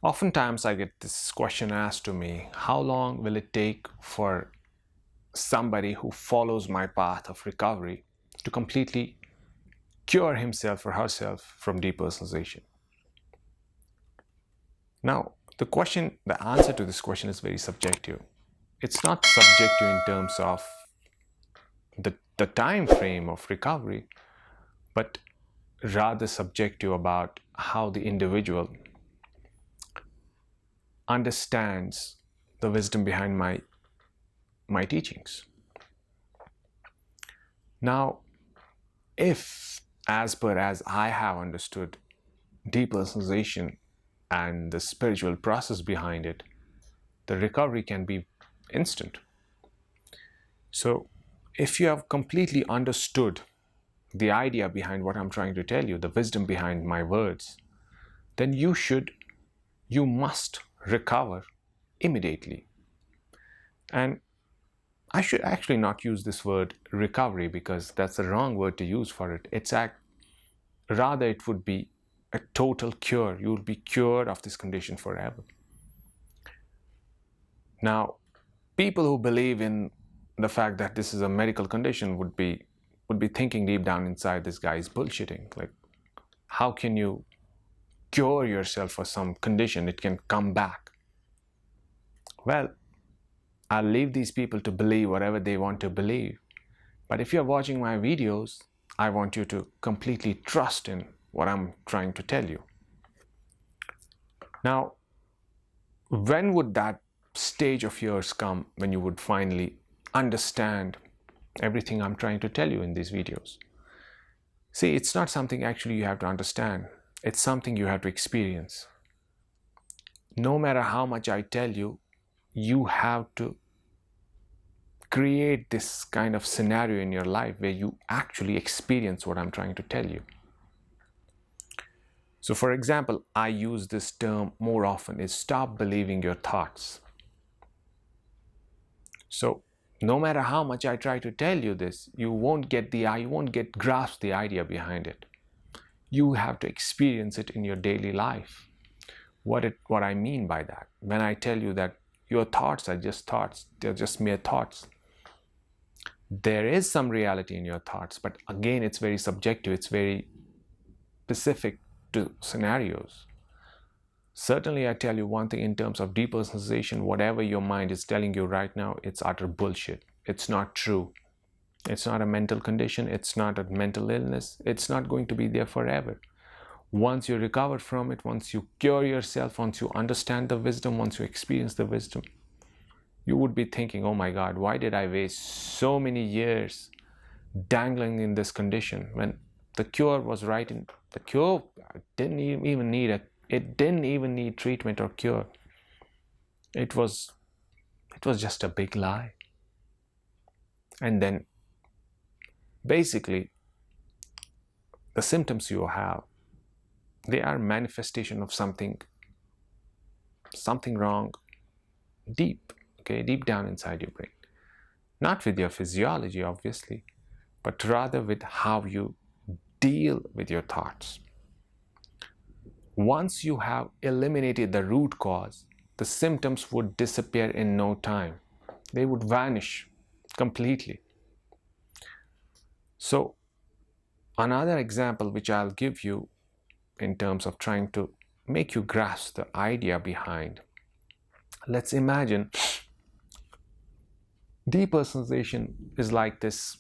Oftentimes I get this question asked to me, how long will it take for somebody who follows my path of recovery to completely cure himself or herself from depersonalization? Now, the answer to this question is very subjective. It's not subjective in terms of the time frame of recovery, but rather subjective about how the individual understands the wisdom behind my teachings. Now, if as per as I have understood depersonalization and the spiritual process behind it, the recovery can be instant. So if you have completely understood the idea behind what I'm trying to tell you, the wisdom behind my words, then you must recover immediately. And I should actually not use this word recovery because that's the wrong word to use for it. Rather it would be a total cure. You will be cured of this condition forever. Now, people who believe in the fact that this is a medical condition would be thinking deep down inside, this guy is bullshitting. Like, how can you cure yourself for some condition? It can come back. Well, I'll leave these people to believe whatever they want to believe. But if you're watching my videos, I want you to completely trust in what I'm trying to tell you. Now, when would that stage of yours come when you would finally understand everything I'm trying to tell you in these videos? See, it's not something actually you have to understand. It's something you have to experience. No matter how much I tell you, you have to create this kind of scenario in your life where you actually experience what I'm trying to tell you. So for example, I use this term more often, is stop believing your thoughts. So no matter how much I try to tell you this, you won't grasp the idea behind it. You have to experience it in your daily life. What I mean by that, when I tell you that your thoughts are just thoughts, they're just mere thoughts. There is some reality in your thoughts, but again, it's very subjective, it's very specific to scenarios. Certainly, I tell you one thing in terms of depersonalization, whatever your mind is telling you right now, it's utter bullshit. It's not true. It's not a mental condition. It's not a mental illness. It's not going to be there forever. Once you recover from it, once you cure yourself, once you understand the wisdom, once you experience the wisdom, you would be thinking, oh my God, why did I waste so many years dangling in this condition when the cure was right in the cure didn't even need treatment or cure. It was just a big lie. And then basically the symptoms you have, they are manifestation of something wrong deep down inside your brain. Not with your physiology, obviously, but rather with how you deal with your thoughts. Once you have eliminated the root cause, the symptoms would disappear in no time. They would vanish completely. So, another example which I'll give you in terms of trying to make you grasp the idea behind. Let's imagine depersonalization is like this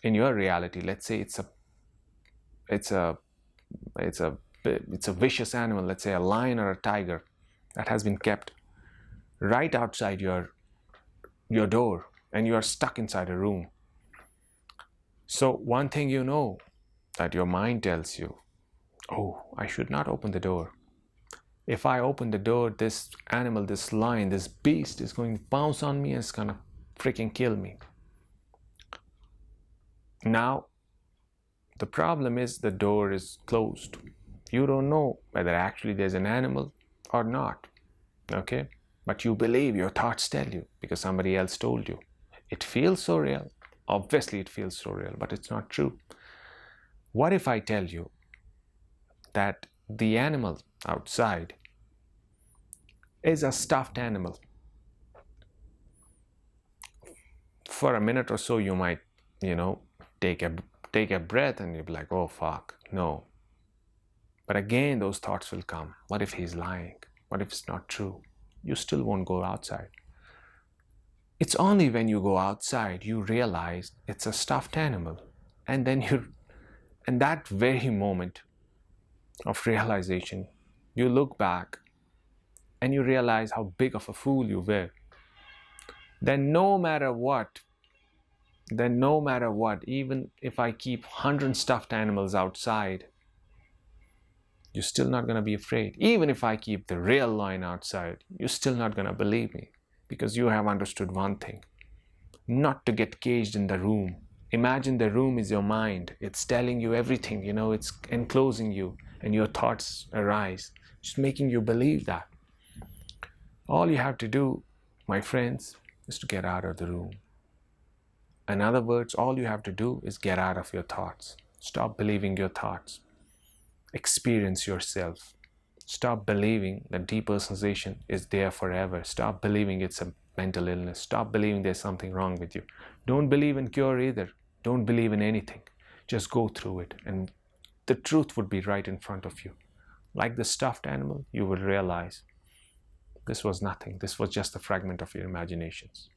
in your reality. Let's say it's a vicious animal, let's say a lion or a tiger that has been kept right outside your door, and you are stuck inside a room. So one thing you know, that your mind tells you, oh, I should not open the door. If I open the door, this animal, this lion, this beast is going to pounce on me and it's gonna freaking kill me. Now, the problem is the door is closed. You don't know whether actually there's an animal or not, okay? But you believe, your thoughts tell you because somebody else told you. It feels so real. Obviously, it feels so real, but it's not true. What if I tell you that the animal, outside is a stuffed animal. For a minute or so, you might, you know, take a breath and you'll be like, oh fuck, no. But again, those thoughts will come. What if he's lying? What if it's not true? You still won't go outside. It's only when you go outside you realize it's a stuffed animal. And then in that very moment of realization, you look back and you realize how big of a fool you were. Then no matter what, even if I keep 100 stuffed animals outside, you're still not going to be afraid. Even if I keep the real lion outside, you're still not going to believe me, because you have understood one thing: not to get caged in the room. Imagine the room is your mind. It's telling you everything, it's enclosing you, and your thoughts arise, just making you believe that. All you have to do, my friends, is to get out of the room. In other words, all you have to do is get out of your thoughts. Stop believing your thoughts. Experience yourself. Stop believing that depersonalization is there forever. Stop believing it's a mental illness. Stop believing there's something wrong with you. Don't believe in cure either. Don't believe in anything. Just go through it, and the truth would be right in front of you. Like the stuffed animal, you will realize this was nothing. This was just a fragment of your imaginations.